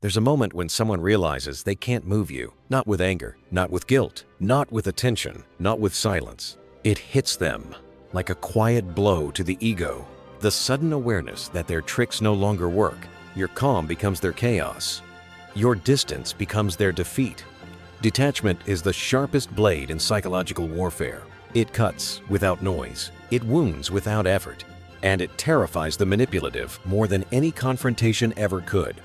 There's a moment when someone realizes they can't move you, not with anger, not with guilt, not with attention, not with silence. It hits them like a quiet blow to the ego. The sudden awareness that their tricks no longer work. Your calm becomes their chaos. Your distance becomes their defeat. Detachment is the sharpest blade in psychological warfare. It cuts without noise. It wounds without effort. And it terrifies the manipulative more than any confrontation ever could.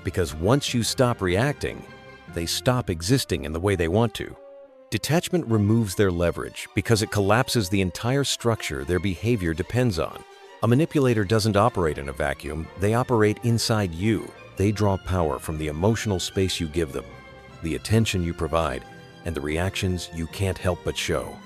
Because once you stop reacting, they stop existing in the way they want to. Detachment removes their leverage because it collapses the entire structure their behavior depends on. A manipulator doesn't operate in a vacuum, they operate inside you. They draw power from the emotional space you give them, the attention you provide, and the reactions you can't help but show.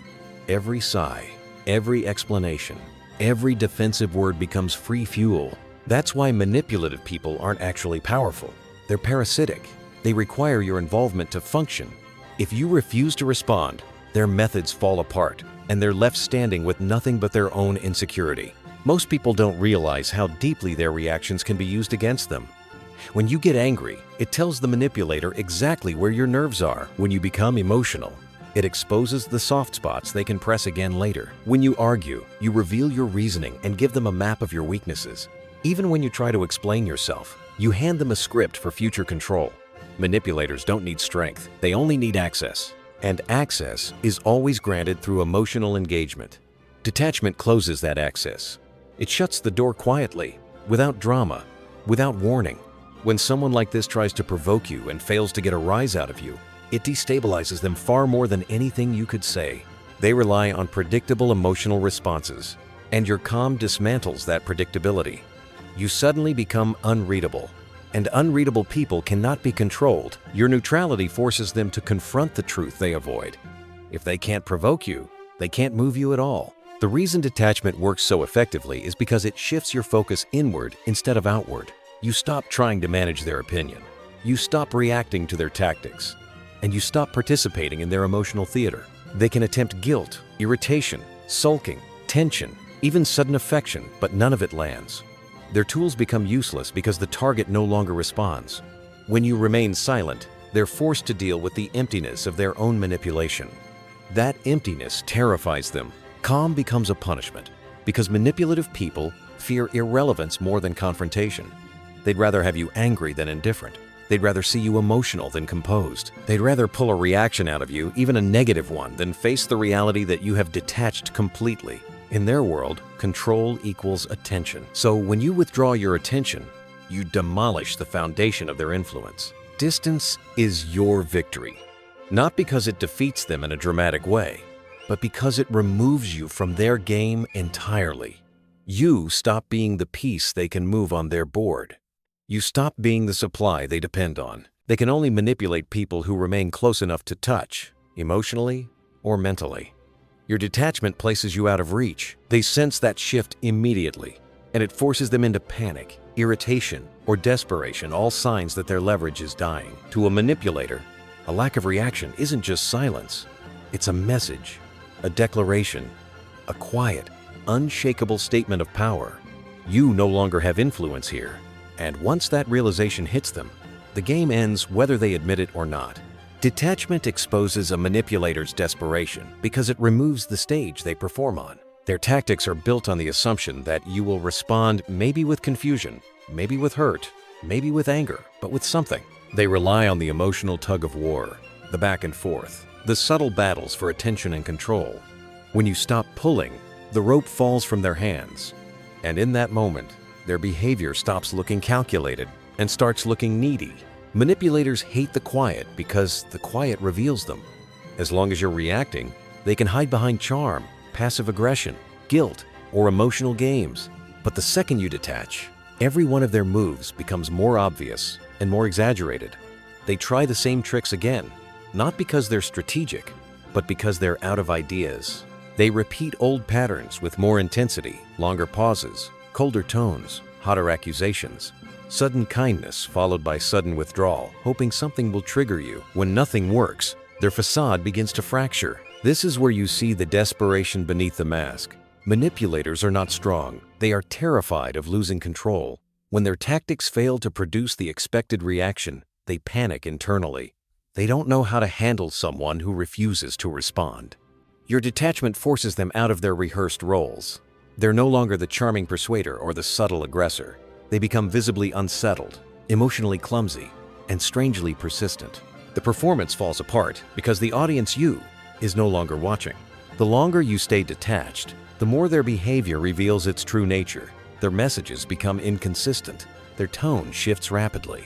Every sigh, every explanation, every defensive word becomes free fuel. That's why manipulative people aren't actually powerful. They're parasitic. They require your involvement to function. If you refuse to respond, their methods fall apart, and they're left standing with nothing but their own insecurity. Most people don't realize how deeply their reactions can be used against them. When you get angry, it tells the manipulator exactly where your nerves are. When you become emotional, it exposes the soft spots they can press again later. When you argue, you reveal your reasoning and give them a map of your weaknesses. Even when you try to explain yourself, you hand them a script for future control. Manipulators don't need strength, they only need access. And access is always granted through emotional engagement. Detachment closes that access. It shuts the door quietly, without drama, without warning. When someone like this tries to provoke you and fails to get a rise out of you, it destabilizes them far more than anything you could say. They rely on predictable emotional responses, and your calm dismantles that predictability. You suddenly become unreadable, and unreadable people cannot be controlled. Your neutrality forces them to confront the truth they avoid. If they can't provoke you, they can't move you at all. The reason detachment works so effectively is because it shifts your focus inward instead of outward. You stop trying to manage their opinion. You stop reacting to their tactics. And you stop participating in their emotional theater. They can attempt guilt, irritation, sulking, tension, even sudden affection, but none of it lands. Their tools become useless because the target no longer responds. When you remain silent, they're forced to deal with the emptiness of their own manipulation. That emptiness terrifies them. Calm becomes a punishment because manipulative people fear irrelevance more than confrontation. They'd rather have you angry than indifferent. They'd rather see you emotional than composed. They'd rather pull a reaction out of you, even a negative one, than face the reality that you have detached completely. In their world, control equals attention. So when you withdraw your attention, you demolish the foundation of their influence. Distance is your victory, not because it defeats them in a dramatic way, but because it removes you from their game entirely. You stop being the piece they can move on their board. You stop being the supply they depend on. They can only manipulate people who remain close enough to touch, emotionally or mentally. Your detachment places you out of reach. They sense that shift immediately, and it forces them into panic, irritation, or desperation, all signs that their leverage is dying. To a manipulator, a lack of reaction isn't just silence. It's a message, a declaration, a quiet, unshakable statement of power. You no longer have influence here. And once that realization hits them, the game ends whether they admit it or not. Detachment exposes a manipulator's desperation because it removes the stage they perform on. Their tactics are built on the assumption that you will respond maybe with confusion, maybe with hurt, maybe with anger, but with something. They rely on the emotional tug-of-war, the back and forth, the subtle battles for attention and control. When you stop pulling, the rope falls from their hands. And in that moment, their behavior stops looking calculated and starts looking needy. Manipulators hate the quiet because the quiet reveals them. As long as you're reacting, they can hide behind charm, passive aggression, guilt, or emotional games. But the second you detach, every one of their moves becomes more obvious and more exaggerated. They try the same tricks again, not because they're strategic, but because they're out of ideas. They repeat old patterns with more intensity, longer pauses, colder tones, hotter accusations. Sudden kindness followed by sudden withdrawal, hoping something will trigger you. When nothing works, their facade begins to fracture. This is where you see the desperation beneath the mask. Manipulators are not strong. They are terrified of losing control. When their tactics fail to produce the expected reaction, they panic internally. They don't know how to handle someone who refuses to respond. Your detachment forces them out of their rehearsed roles. They're no longer the charming persuader or the subtle aggressor. They become visibly unsettled, emotionally clumsy, and strangely persistent. The performance falls apart because the audience, you, is no longer watching. The longer you stay detached, the more their behavior reveals its true nature. Their messages become inconsistent. Their tone shifts rapidly.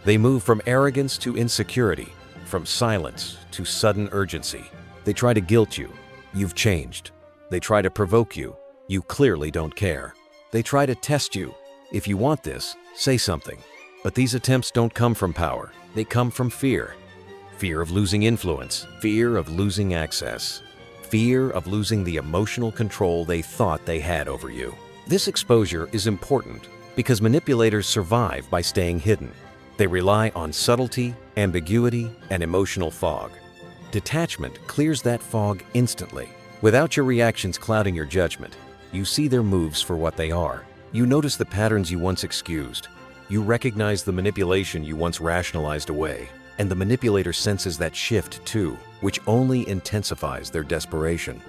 They move from arrogance to insecurity, from silence to sudden urgency. They try to guilt you. You've changed. They try to provoke you. You clearly don't care. They try to test you. If you want this, say something. But these attempts don't come from power. They come from fear. Fear of losing influence. Fear of losing access. Fear of losing the emotional control they thought they had over you. This exposure is important because manipulators survive by staying hidden. They rely on subtlety, ambiguity, and emotional fog. Detachment clears that fog instantly. Without your reactions clouding your judgment, you see their moves for what they are. You notice the patterns you once excused. You recognize the manipulation you once rationalized away. And the manipulator senses that shift too, which only intensifies their desperation.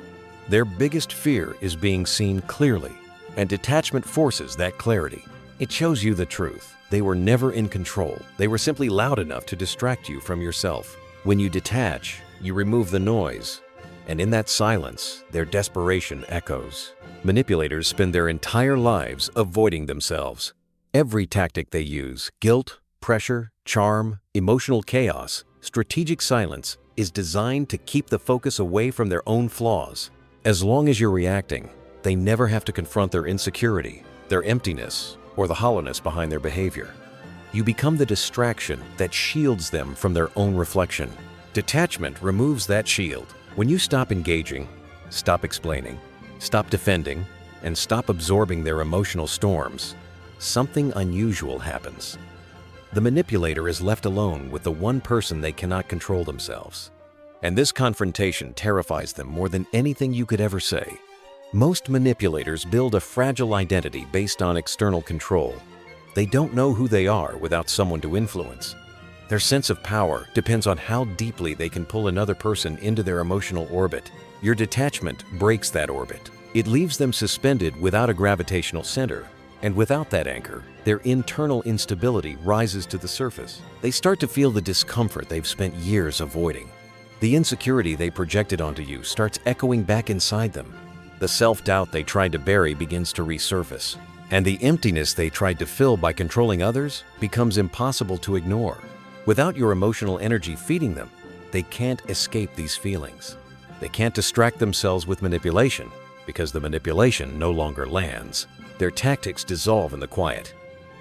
Their biggest fear is being seen clearly, and detachment forces that clarity. It shows you the truth. They were never in control. They were simply loud enough to distract you from yourself. When you detach, you remove the noise, and in that silence, their desperation echoes. Manipulators spend their entire lives avoiding themselves. Every tactic they use, guilt, pressure, charm, emotional chaos, strategic silence, is designed to keep the focus away from their own flaws. As long as you're reacting, they never have to confront their insecurity, their emptiness, or the hollowness behind their behavior. You become the distraction that shields them from their own reflection. Detachment removes that shield. When you stop engaging, stop explaining, stop defending, and stop absorbing their emotional storms, something unusual happens. The manipulator is left alone with the one person they cannot control themselves. And this confrontation terrifies them more than anything you could ever say. Most manipulators build a fragile identity based on external control. They don't know who they are without someone to influence. Their sense of power depends on how deeply they can pull another person into their emotional orbit. Your detachment breaks that orbit. It leaves them suspended without a gravitational center. And without that anchor, their internal instability rises to the surface. They start to feel the discomfort they've spent years avoiding. The insecurity they projected onto you starts echoing back inside them. The self-doubt they tried to bury begins to resurface. And the emptiness they tried to fill by controlling others becomes impossible to ignore. Without your emotional energy feeding them, they can't escape these feelings. They can't distract themselves with manipulation because the manipulation no longer lands. Their tactics dissolve in the quiet,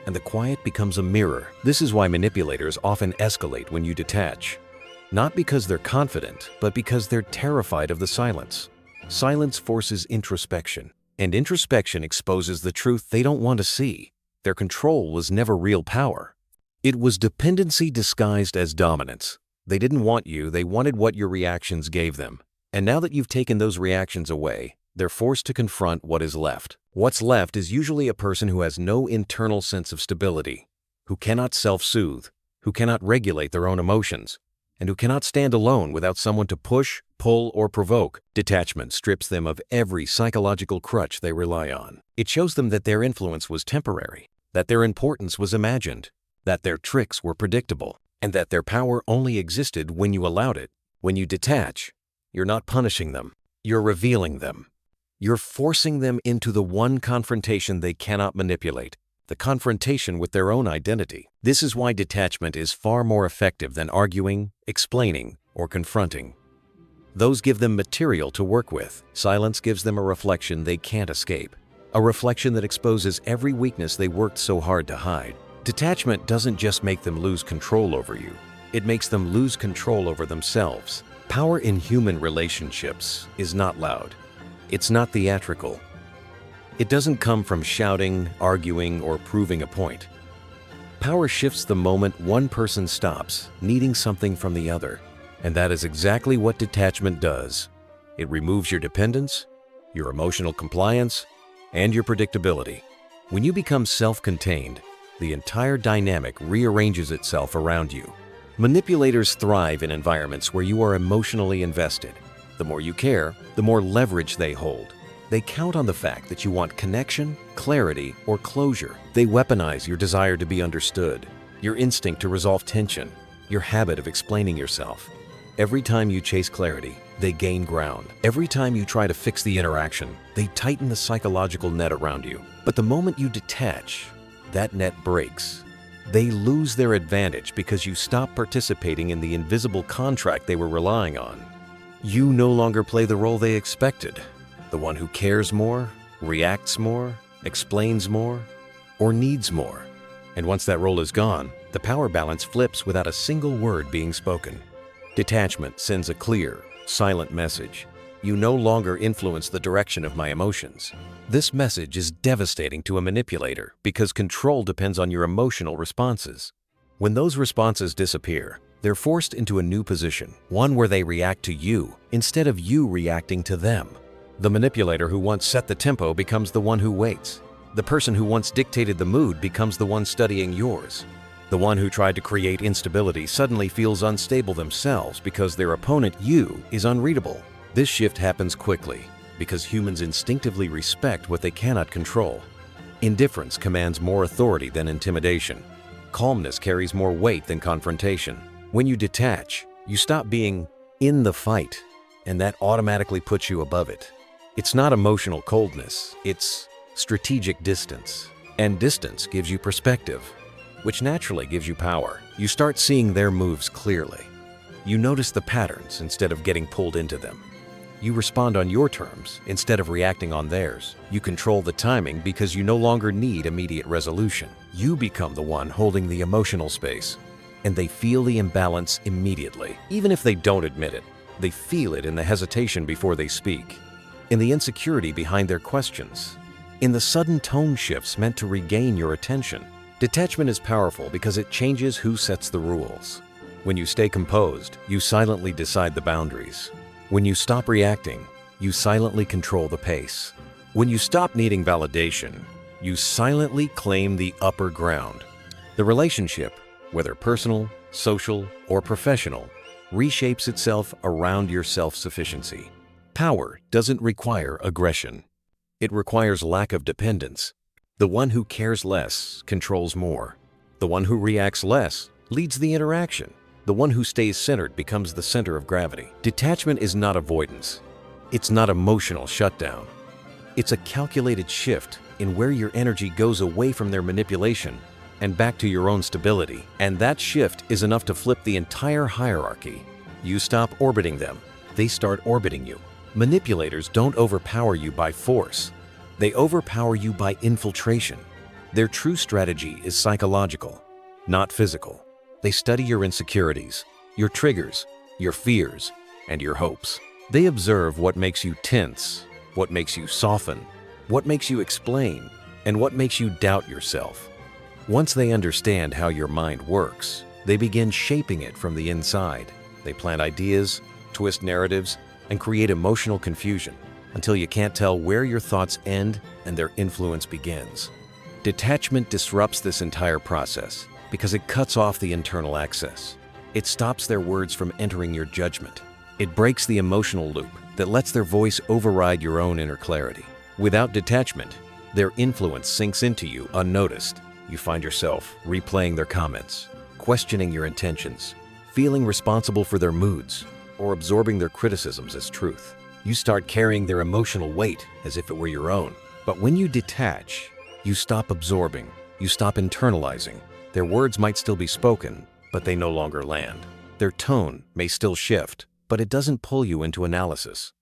and the quiet becomes a mirror. This is why manipulators often escalate when you detach. Not because they're confident, but because they're terrified of the silence. Silence forces introspection, and introspection exposes the truth they don't want to see. Their control was never real power. It was dependency disguised as dominance. They didn't want you, they wanted what your reactions gave them. And now that you've taken those reactions away, they're forced to confront what is left. What's left is usually a person who has no internal sense of stability, who cannot self-soothe, who cannot regulate their own emotions, and who cannot stand alone without someone to push, pull, or provoke. Detachment strips them of every psychological crutch they rely on. It shows them that their influence was temporary, that their importance was imagined, that their tricks were predictable, and that their power only existed when you allowed it. When you detach, you're not punishing them, you're revealing them. You're forcing them into the one confrontation they cannot manipulate, the confrontation with their own identity. This is why detachment is far more effective than arguing, explaining, or confronting. Those give them material to work with. Silence gives them a reflection they can't escape, a reflection that exposes every weakness they worked so hard to hide. Detachment doesn't just make them lose control over you, it makes them lose control over themselves. Power in human relationships is not loud. It's not theatrical. It doesn't come from shouting, arguing, or proving a point. Power shifts the moment one person stops needing something from the other, and that is exactly what detachment does. It removes your dependence, your emotional compliance, and your predictability. When you become self-contained, the entire dynamic rearranges itself around you. Manipulators thrive in environments where you are emotionally invested. The more you care, the more leverage they hold. They count on the fact that you want connection, clarity, or closure. They weaponize your desire to be understood, your instinct to resolve tension, your habit of explaining yourself. Every time you chase clarity, they gain ground. Every time you try to fix the interaction, they tighten the psychological net around you. But the moment you detach, that net breaks. They lose their advantage because you stop participating in the invisible contract they were relying on. You no longer play the role they expected. The one who cares more, reacts more, explains more, or needs more. And once that role is gone, the power balance flips without a single word being spoken. Detachment sends a clear, silent message. You no longer influence the direction of my emotions. This message is devastating to a manipulator because control depends on your emotional responses. When those responses disappear, they're forced into a new position, one where they react to you instead of you reacting to them. The manipulator who once set the tempo becomes the one who waits. The person who once dictated the mood becomes the one studying yours. The one who tried to create instability suddenly feels unstable themselves because their opponent, you, is unreadable. This shift happens quickly because humans instinctively respect what they cannot control. Indifference commands more authority than intimidation. Calmness carries more weight than confrontation. When you detach, you stop being in the fight, and that automatically puts you above it. It's not emotional coldness, it's strategic distance. And distance gives you perspective, which naturally gives you power. You start seeing their moves clearly. You notice the patterns instead of getting pulled into them. You respond on your terms instead of reacting on theirs. You control the timing because you no longer need immediate resolution. You become the one holding the emotional space, and they feel the imbalance immediately. Even if they don't admit it, they feel it in the hesitation before they speak, in the insecurity behind their questions, in the sudden tone shifts meant to regain your attention. Detachment is powerful because it changes who sets the rules. When you stay composed, you silently decide the boundaries. When you stop reacting, you silently control the pace. When you stop needing validation, you silently claim the upper ground. The relationship, whether personal, social, or professional, reshapes itself around your self-sufficiency. Power doesn't require aggression. It requires lack of dependence. The one who cares less controls more. The one who reacts less leads the interaction. The one who stays centered becomes the center of gravity. Detachment is not avoidance. It's not emotional shutdown. It's a calculated shift in where your energy goes away from their manipulation and back to your own stability. And that shift is enough to flip the entire hierarchy. You stop orbiting them. They start orbiting you. Manipulators don't overpower you by force. They overpower you by infiltration. Their true strategy is psychological, not physical. They study your insecurities, your triggers, your fears, and your hopes. They observe what makes you tense, what makes you soften, what makes you explain, and what makes you doubt yourself. Once they understand how your mind works, they begin shaping it from the inside. They plant ideas, twist narratives, and create emotional confusion until you can't tell where your thoughts end and their influence begins. Detachment disrupts this entire process because it cuts off the internal access. It stops their words from entering your judgment. It breaks the emotional loop that lets their voice override your own inner clarity. Without detachment, their influence sinks into you unnoticed. You find yourself replaying their comments, questioning your intentions, feeling responsible for their moods, or absorbing their criticisms as truth. You start carrying their emotional weight as if it were your own. But when you detach, you stop absorbing, you stop internalizing. Their words might still be spoken, but they no longer land. Their tone may still shift, but it doesn't pull you into analysis.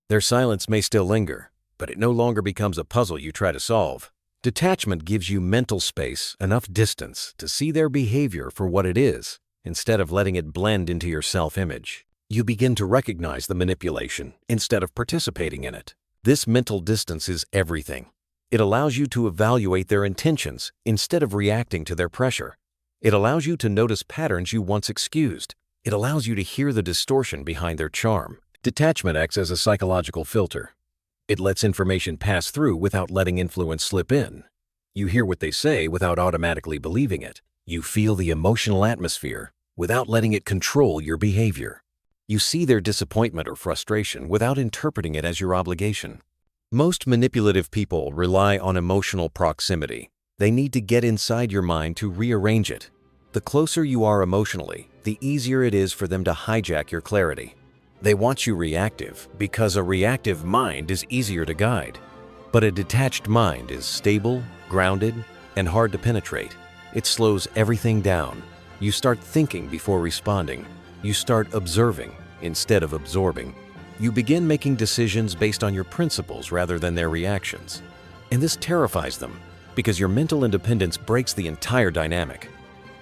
Their silence may still linger, but it no longer becomes a puzzle you try to solve. Detachment gives you mental space, enough distance to see their behavior for what it is, instead of letting it blend into your self-image. You begin to recognize the manipulation instead of participating in it. This mental distance is everything. It allows you to evaluate their intentions instead of reacting to their pressure. It allows you to notice patterns you once excused. It allows you to hear the distortion behind their charm. Detachment acts as a psychological filter. It lets information pass through without letting influence slip in. You hear what they say without automatically believing it. You feel the emotional atmosphere without letting it control your behavior. You see their disappointment or frustration without interpreting it as your obligation. Most manipulative people rely on emotional proximity. They need to get inside your mind to rearrange it. The closer you are emotionally, the easier it is for them to hijack your clarity. They want you reactive because a reactive mind is easier to guide. But a detached mind is stable, grounded, and hard to penetrate. It slows everything down. You start thinking before responding. You start observing instead of absorbing. You begin making decisions based on your principles rather than their reactions. And this terrifies them because your mental independence breaks the entire dynamic.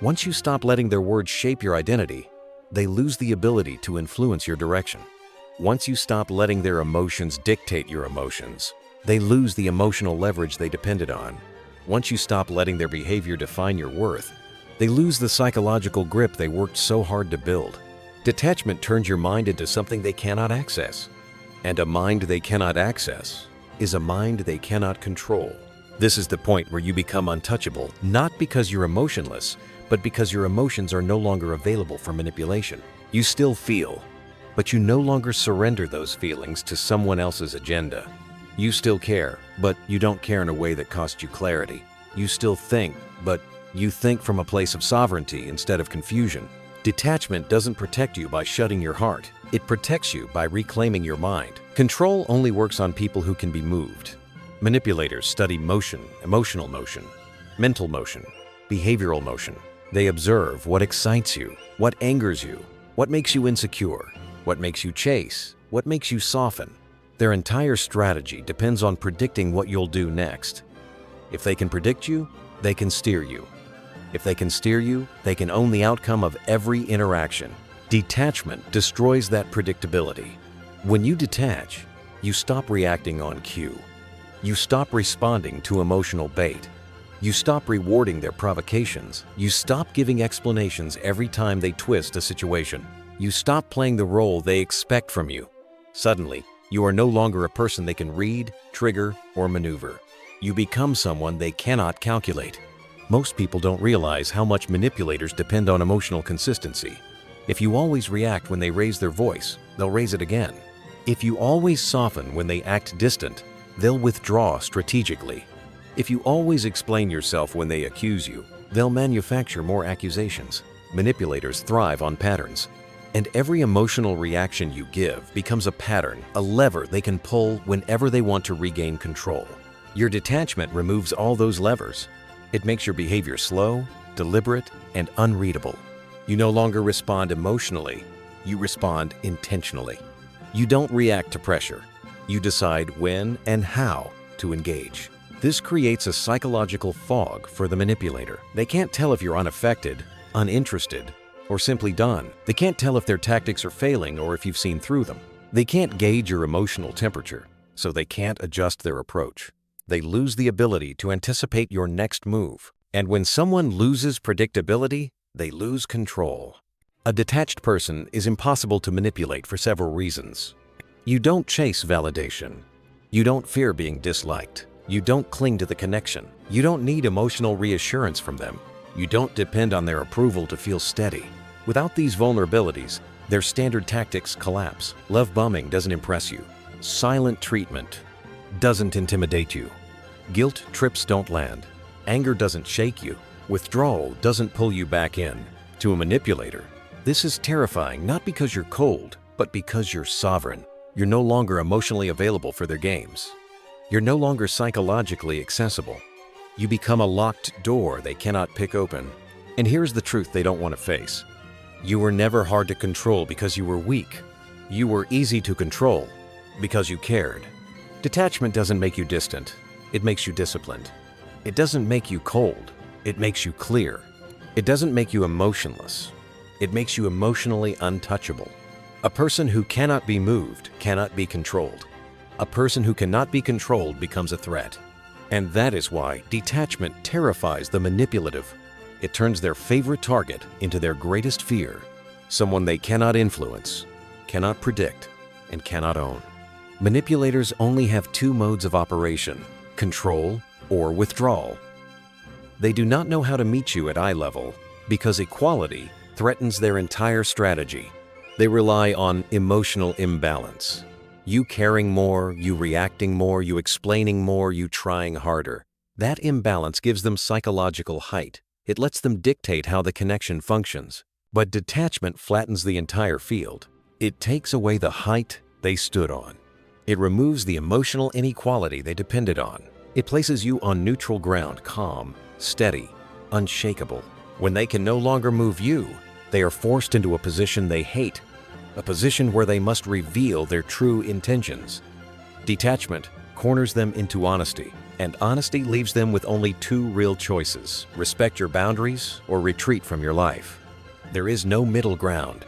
Once you stop letting their words shape your identity, they lose the ability to influence your direction. Once you stop letting their emotions dictate your emotions, they lose the emotional leverage they depended on. Once you stop letting their behavior define your worth, they lose the psychological grip they worked so hard to build. Detachment turns your mind into something they cannot access. And a mind they cannot access is a mind they cannot control. This is the point where you become untouchable, not because you're emotionless, but because your emotions are no longer available for manipulation. You still feel, but you no longer surrender those feelings to someone else's agenda. You still care, but you don't care in a way that costs you clarity. You still think, but you think from a place of sovereignty instead of confusion. Detachment doesn't protect you by shutting your heart. It protects you by reclaiming your mind. Control only works on people who can be moved. Manipulators study motion, emotional motion, mental motion, behavioral motion. They observe what excites you, what angers you, what makes you insecure, what makes you chase, what makes you soften. Their entire strategy depends on predicting what you'll do next. If they can predict you, they can steer you. If they can steer you, they can own the outcome of every interaction. Detachment destroys that predictability. When you detach, you stop reacting on cue. You stop responding to emotional bait. You stop rewarding their provocations. You stop giving explanations every time they twist a situation. You stop playing the role they expect from you. Suddenly, you are no longer a person they can read, trigger, or maneuver. You become someone they cannot calculate. Most people don't realize how much manipulators depend on emotional consistency. If you always react when they raise their voice, they'll raise it again. If you always soften when they act distant, they'll withdraw strategically. If you always explain yourself when they accuse you, they'll manufacture more accusations. Manipulators thrive on patterns. And every emotional reaction you give becomes a pattern, a lever they can pull whenever they want to regain control. Your detachment removes all those levers. It makes your behavior slow, deliberate, and unreadable. You no longer respond emotionally, you respond intentionally. You don't react to pressure. You decide when and how to engage. This creates a psychological fog for the manipulator. They can't tell if you're unaffected, uninterested, or simply done. They can't tell if their tactics are failing or if you've seen through them. They can't gauge your emotional temperature, so they can't adjust their approach. They lose the ability to anticipate your next move. And when someone loses predictability, they lose control. A detached person is impossible to manipulate for several reasons. You don't chase validation. You don't fear being disliked. You don't cling to the connection. You don't need emotional reassurance from them. You don't depend on their approval to feel steady. Without these vulnerabilities, their standard tactics collapse. Love bombing doesn't impress you. Silent treatment doesn't intimidate you. Guilt trips don't land. Anger doesn't shake you. Withdrawal doesn't pull you back in. To a manipulator, this is terrifying not because you're cold, but because you're sovereign. You're no longer emotionally available for their games. You're no longer psychologically accessible. You become a locked door they cannot pick open. And here's the truth they don't want to face. You were never hard to control because you were weak. You were easy to control because you cared. Detachment doesn't make you distant. It makes you disciplined. It doesn't make you cold. It makes you clear. It doesn't make you emotionless. It makes you emotionally untouchable. A person who cannot be moved cannot be controlled. A person who cannot be controlled becomes a threat. And that is why detachment terrifies the manipulative. It turns their favorite target into their greatest fear, someone they cannot influence, cannot predict, and cannot own. Manipulators only have two modes of operation: control or withdrawal. They do not know how to meet you at eye level because equality threatens their entire strategy. They rely on emotional imbalance. You caring more, you reacting more, you explaining more, you trying harder. That imbalance gives them psychological height. It lets them dictate how the connection functions. But detachment flattens the entire field. It takes away the height they stood on. It removes the emotional inequality they depended on. It places you on neutral ground, calm, steady, unshakable. When they can no longer move you, they are forced into a position they hate, a position where they must reveal their true intentions. Detachment corners them into honesty, and honesty leaves them with only two real choices: respect your boundaries or retreat from your life. There is no middle ground.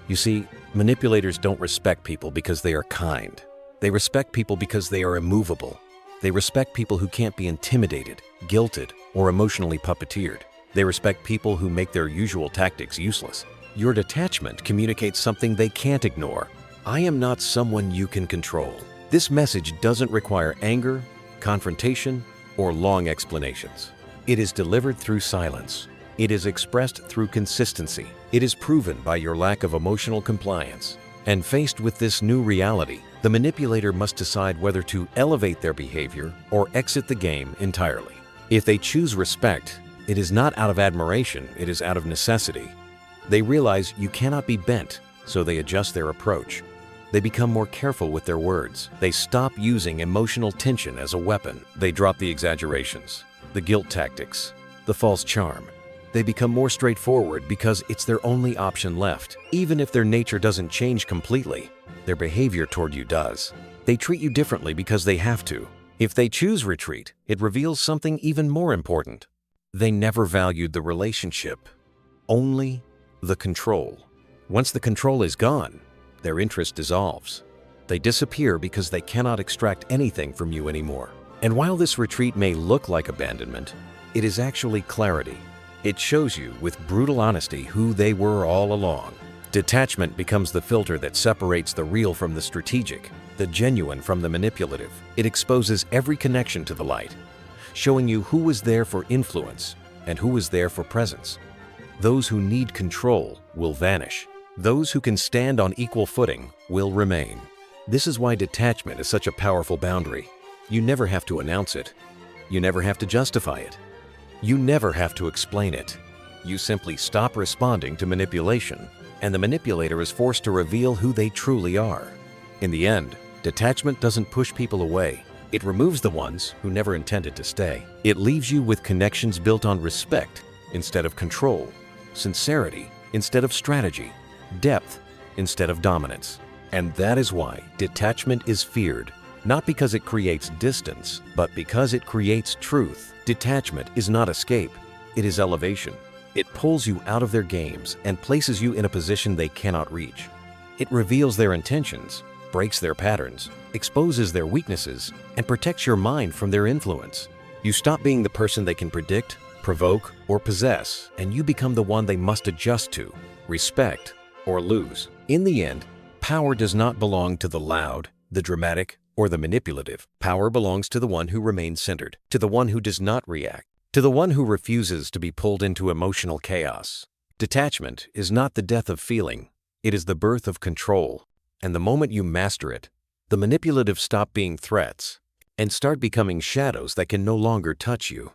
You see, manipulators don't respect people because they are kind. They respect people because they are immovable. They respect people who can't be intimidated, guilted, or emotionally puppeteered. They respect people who make their usual tactics useless. Your detachment communicates something they can't ignore. I am not someone you can control. This message doesn't require anger, confrontation, or long explanations. It is delivered through silence. It is expressed through consistency. It is proven by your lack of emotional compliance. And faced with this new reality, the manipulator must decide whether to elevate their behavior or exit the game entirely. If they choose respect, it is not out of admiration, it is out of necessity. They realize you cannot be bent, so they adjust their approach. They become more careful with their words. They stop using emotional tension as a weapon. They drop the exaggerations, the guilt tactics, the false charm. They become more straightforward because it's their only option left. Even if their nature doesn't change completely, their behavior toward you does. They treat you differently because they have to. If they choose retreat, it reveals something even more important. They never valued the relationship, only the control. Once the control is gone, their interest dissolves. They disappear because they cannot extract anything from you anymore. And while this retreat may look like abandonment, it is actually clarity. It shows you with brutal honesty who they were all along. Detachment becomes the filter that separates the real from the strategic, the genuine from the manipulative. It exposes every connection to the light, showing you who was there for influence and who was there for presence. Those who need control will vanish. Those who can stand on equal footing will remain. This is why detachment is such a powerful boundary. You never have to announce it. You never have to justify it. You never have to explain it. You simply stop responding to manipulation, and the manipulator is forced to reveal who they truly are. In the end, detachment doesn't push people away. It removes the ones who never intended to stay. It leaves you with connections built on respect instead of control, sincerity instead of strategy, depth instead of dominance. And that is why detachment is feared, not because it creates distance, but because it creates truth. Detachment is not escape, it is elevation. It pulls you out of their games and places you in a position they cannot reach. It reveals their intentions, breaks their patterns, exposes their weaknesses, and protects your mind from their influence. You stop being the person they can predict, provoke, or possess, and you become the one they must adjust to, respect, or lose. In the end, power does not belong to the loud, the dramatic, or the manipulative. Power belongs to the one who remains centered, to the one who does not react, to the one who refuses to be pulled into emotional chaos. Detachment is not the death of feeling, it is the birth of control. And the moment you master it, the manipulative stop being threats and start becoming shadows that can no longer touch you.